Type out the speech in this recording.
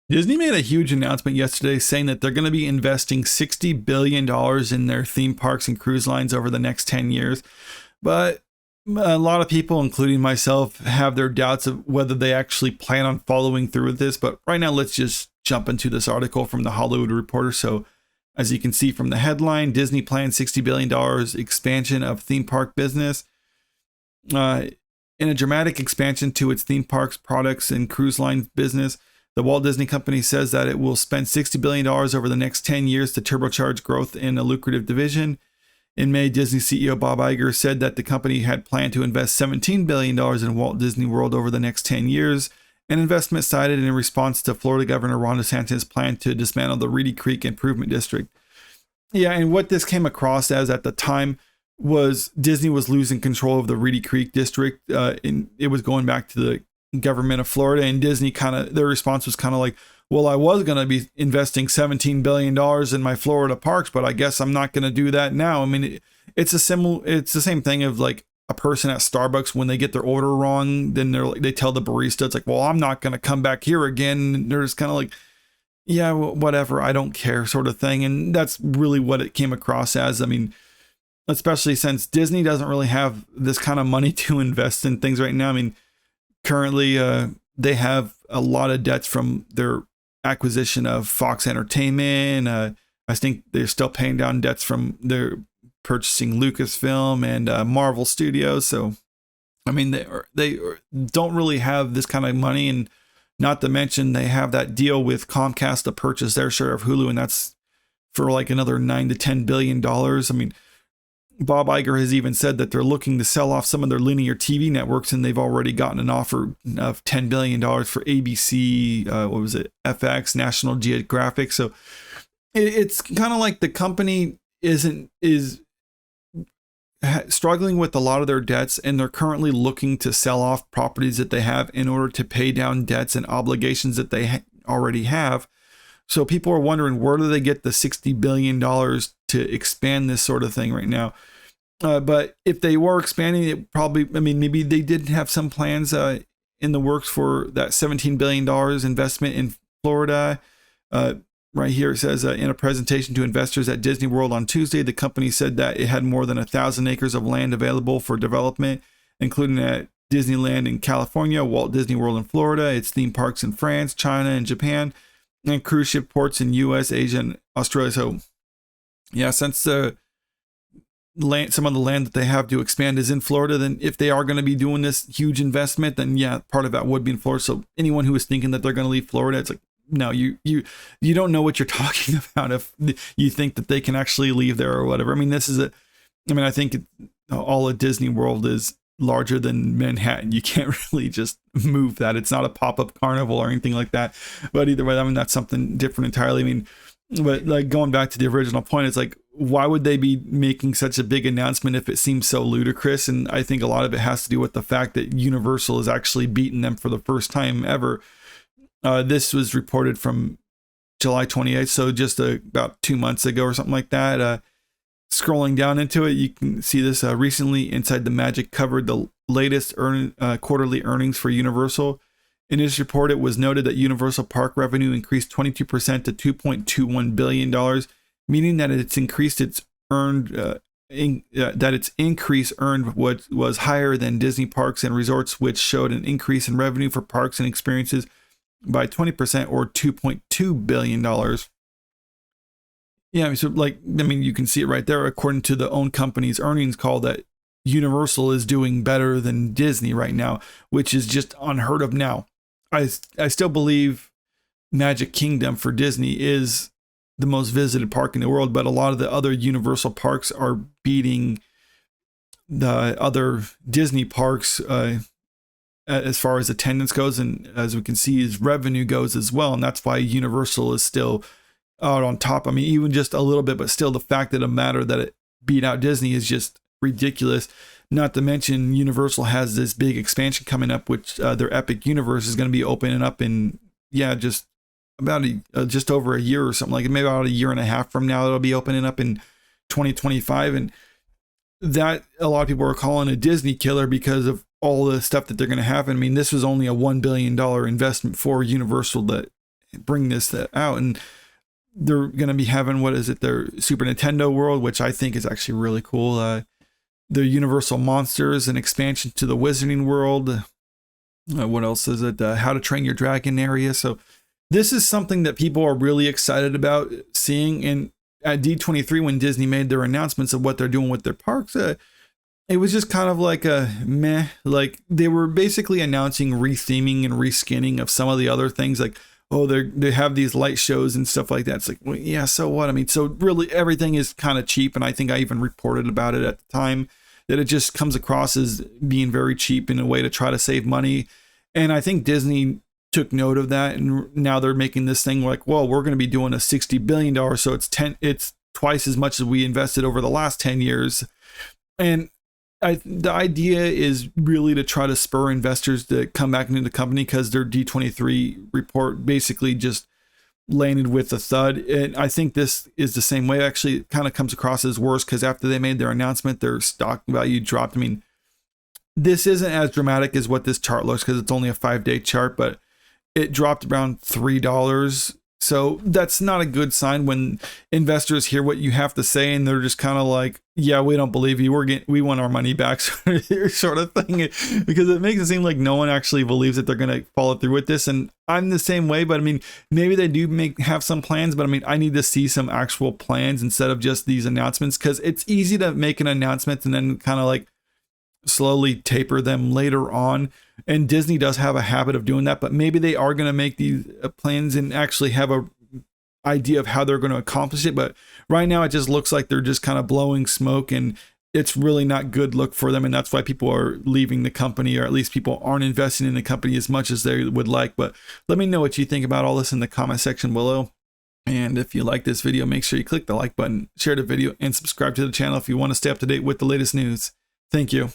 Disney made a huge announcement yesterday saying that they're going to be investing $60 billion in their theme parks and cruise lines over the next 10 years. But a lot of people, including myself, have their doubts of whether they actually plan on following through with this. But right now, let's just jump into this article from the Hollywood Reporter. So, as you can see from the headline, Disney plans $60 billion expansion of theme park business. In a dramatic expansion to its theme parks, products, and cruise line business, the Walt Disney Company says that it will spend $60 billion over the next 10 years to turbocharge growth in a lucrative division. In May, Disney CEO Bob Iger said that the company had planned to invest $17 billion in Walt Disney World over the next 10 years, an investment cited in response to Florida Governor Ron DeSantis' plan to dismantle the Reedy Creek Improvement District. Yeah, and what this came across as at the time was Disney was losing control of the Reedy Creek District. And it was going back to the government of Florida, and Disney their response was kind of like, well, I was going to be investing $17 billion in my Florida parks, but I guess I'm not going to do that now. I mean, it's the same thing of like a person at Starbucks when they get their order wrong, then they tell the barista, it's like, well, I'm not going to come back here again. And they're just kind of like, yeah, whatever, I don't care sort of thing. And that's really what it came across as. I mean, especially since Disney doesn't really have this kind of money to invest in things right now. I mean, currently, they have a lot of debts from their acquisition of Fox Entertainment. I think they're still paying down debts from their purchasing Lucasfilm and Marvel Studios. So, I mean, they don't really have this kind of money, and not to mention they have that deal with Comcast to purchase their share of Hulu, and that's for like another $9 to $10 billion. I mean, Bob Iger has even said that they're looking to sell off some of their linear TV networks, and they've already gotten an offer of $10 billion for ABC, FX, National Geographic. So it's kind of like the company is struggling with a lot of their debts, and they're currently looking to sell off properties that they have in order to pay down debts and obligations that they already have. So people are wondering, where do they get the $60 billion to expand this sort of thing right now? But if they were expanding it, maybe they did have some plans in the works for that $17 billion investment in Florida. Right here it says, in a presentation to investors at Disney World on Tuesday, the company said that it had more than 1,000 acres of land available for development, including at Disneyland in California, Walt Disney World in Florida, its theme parks in France, China, and Japan, and cruise ship ports in US, Asia, and Australia. So, yeah, since some of the land that they have to expand is in Florida, then if they are going to be doing this huge investment, then yeah, part of that would be in Florida. So anyone who is thinking that they're going to leave Florida, it's like, no, you don't know what you're talking about if you think that they can actually leave there or whatever. I mean, I think all of Disney World is larger than Manhattan. You can't really just move that. It's not a pop-up carnival or anything like that. But either way, I mean, that's something different entirely. I mean, but like going back to the original point, it's like, why would they be making such a big announcement if it seems so ludicrous? And I think a lot of it has to do with the fact that Universal has actually beaten them for the first time ever. This was reported from July 28th, so just about 2 months ago or something like that. Scrolling down into it, you can see this. Recently, Inside the Magic covered the latest quarterly earnings for Universal. In this report, it was noted that Universal Park revenue increased 22% to $2.21 billion, meaning that its increase earned was higher than Disney Parks and Resorts, which showed an increase in revenue for parks and experiences by 20% or $2.2 billion. Yeah, so you can see it right there. According to the own company's earnings call, that Universal is doing better than Disney right now, which is just unheard of now. I still believe Magic Kingdom for Disney is the most visited park in the world, but a lot of the other Universal parks are beating the other Disney parks as far as attendance goes, and as we can see, as revenue goes as well. And that's why Universal is still out on top. I mean, even just a little bit, but still the fact that it mattered that it beat out Disney is just ridiculous. Not to mention Universal has this big expansion coming up, which their Epic Universe is going to be opening up in, just about just over a year or something, like maybe about a year and a half from now. It'll be opening up in 2025. And that a lot of people are calling a Disney killer because of all the stuff that they're going to have. I mean, this was only a $1 billion investment for Universal that bring this out. And they're going to be having, what is it, their Super Nintendo World, which I think is actually really cool. The Universal Monsters, an expansion to the Wizarding World. What else is it? How to Train Your Dragon area. So this is something that people are really excited about seeing. And at D23, when Disney made their announcements of what they're doing with their parks, it was just kind of like a meh. Like they were basically announcing retheming and reskinning of some of the other things. Like, oh, they have these light shows and stuff like that. It's like, well, yeah, so what? I mean, so really everything is kind of cheap. And I think I even reported about it at the time, that it just comes across as being very cheap in a way to try to save money. And I think Disney took note of that. And now they're making this thing like, well, we're going to be doing a $60 billion. So it's twice as much as we invested over the last 10 years. And the idea is really to try to spur investors to come back into the company, because their D23 report basically just landed with a thud. And I think this is the same way. Actually, it kind of comes across as worse, because after they made their announcement, their stock value dropped. I mean, this isn't as dramatic as what this chart looks, because it's only a 5-day chart, but it dropped around $3. So that's not a good sign when investors hear what you have to say and they're just kind of like, yeah, we don't believe you. We want our money back, sort of thing, because it makes it seem like no one actually believes that they're going to follow through with this. And I'm the same way, but I mean, maybe they do have some plans, but I mean, I need to see some actual plans instead of just these announcements, because it's easy to make an announcement and then kind of like slowly taper them later on. And Disney does have a habit of doing that, but maybe they are going to make these plans and actually have a idea of how they're going to accomplish it. But right now it just looks like they're just kind of blowing smoke, and it's really not good look for them. And that's why people are leaving the company, or at least people aren't investing in the company as much as they would like. But let me know what you think about all this in the comment section below. And if you like this video, make sure you click the like button, share the video, and subscribe to the channel if you want to stay up to date with the latest news. Thank you.